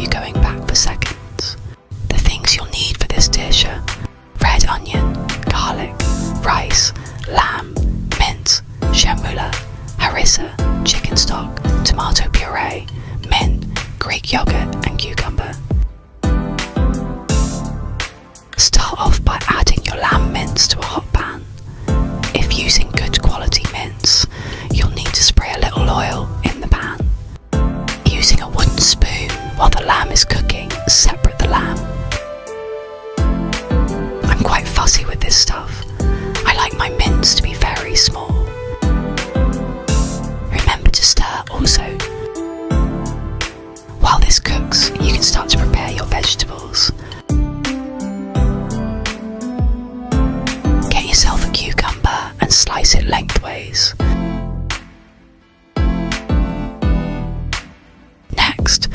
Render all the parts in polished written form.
you going back for seconds. The things you'll need for this dish are red onion, garlic, rice, lamb, mint, shamula, harissa, chicken stock, tomato puree, mint, Greek yogurt and cucumber. Start off by adding your lamb mince to a hot pan. If using good quality mince, you'll need to spray a little oil in the pan. Using a wooden spoon while the lamb is cooking, separate the lamb. I'm quite fussy with this stuff. I like my mince to be very small. Remember to stir also. While this cooks, you can start to prepare your vegetables. Get yourself a cucumber and slice it lengthways. Next,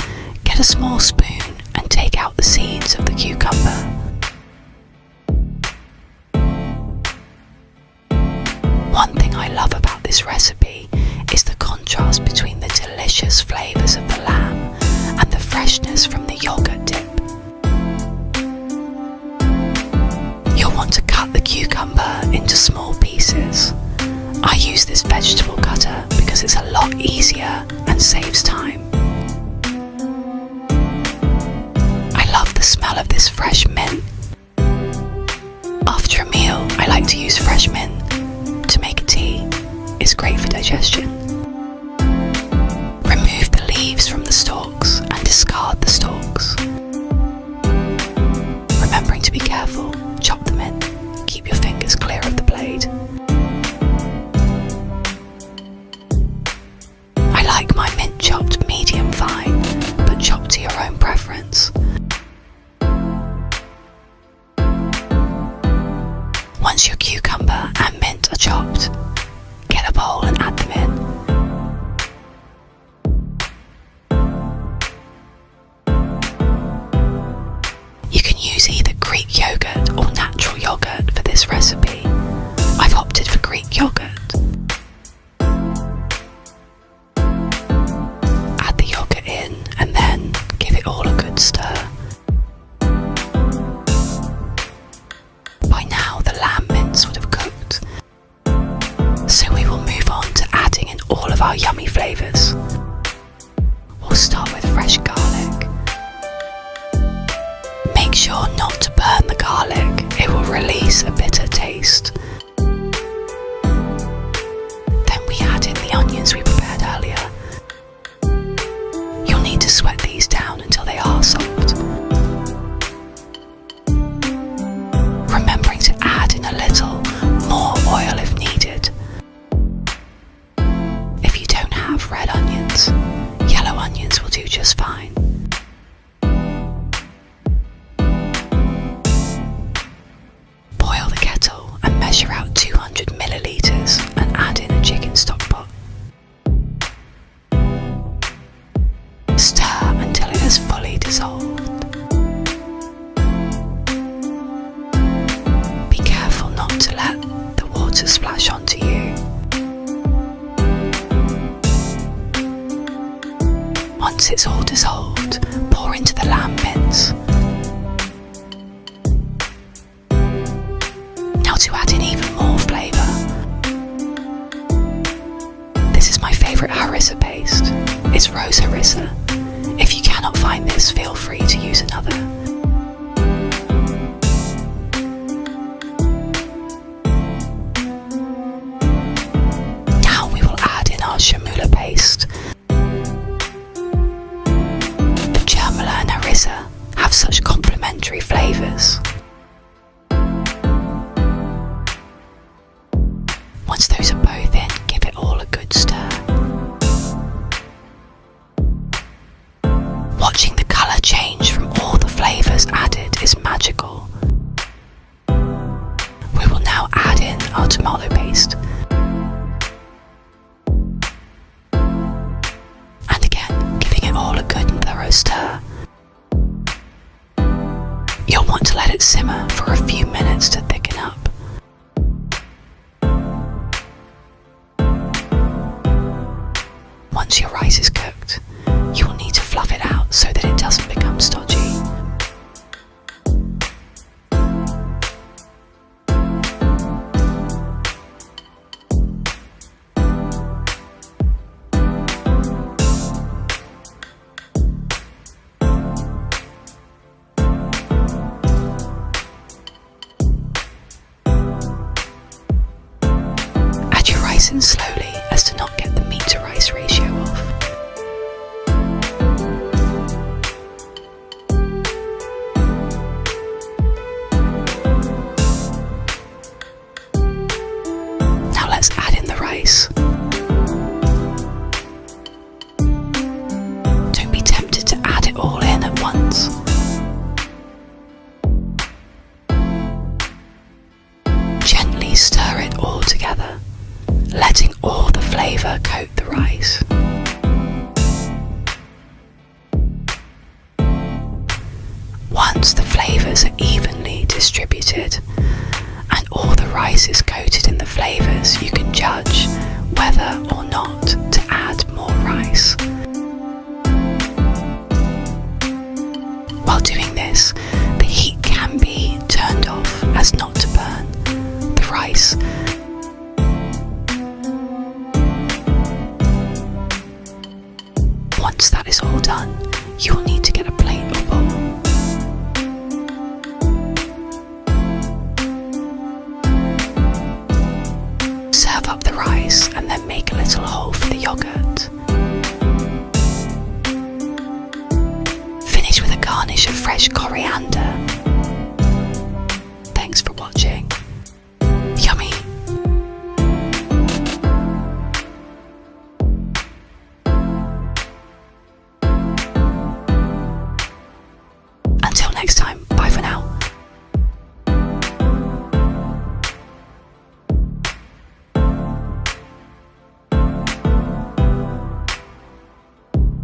get a small spoon and take out the seeds of the cucumber. One thing I love about this recipe is the contrast between the delicious flavours of the lamb and the freshness from the yogurt dip. You'll want to cut the cucumber into small pieces. I use this vegetable cutter because it's a lot easier and saves time. I love the smell of this fresh mint. After a meal, I like to use fresh mint to make a tea. It's great for digestion. Remove the leaves from the stalks and discard the stalks. Remembering to be careful, chop them in. Keep your fingers clear of the blade. I like my mint chopped medium fine, but chopped to your own preference. Once your cucumber and mint are chopped, get a bowl and add them in. You can use either Greek yogurt or natural yogurt for this recipe. I've opted for Greek yogurt. Add the yogurt in and then give it all a good stir. By now the lamb mince would have cooked, so we will move on to adding in all of our yummy flavours. We'll start with fresh garlic. Make sure not to burn the garlic, it will release a bitter taste. Then we add in the onions we prepared earlier. You'll need to sweat these down until they are soft. Remembering to add in a little more oil if needed. If you don't have red onions, yellow onions will do just fine. Boil the kettle and measure out 200 millilitres and add in a chicken stock pot. Stir until it has fully dissolved. Be careful not to let the water splash onto you. Once it's all dissolved, pour into the lamb mince. Now to add in even more flavour. This is my favourite harissa paste. It's rose harissa. If you cannot find this, feel free to use another. Now we will add in our shamula paste. The shamula and harissa have such complementary flavours. Once those are both in, give it all a good stir. Watching the colour change from all the flavours added is magical. We will now add in our tomato paste. And again, giving it all a good and thorough stir. You'll want to let it simmer for a few minutes to thicken up. Once your rice is cooked, you will need to fluff it out so that it doesn't become once. Gently stir it all together, letting all the flavour coat the rice. Once the flavours are evenly distributed and all the rice is coated in the flavours, you can judge whether or not to add more rice. While doing this, the heat can be turned off as not to burn the rice. Once that is all done, you will need to get a plate or bowl. Serve up the rice and then make a little hole for the yogurt. Finish with a garnish of fresh coriander. Thanks for watching. Yummy! Until next time.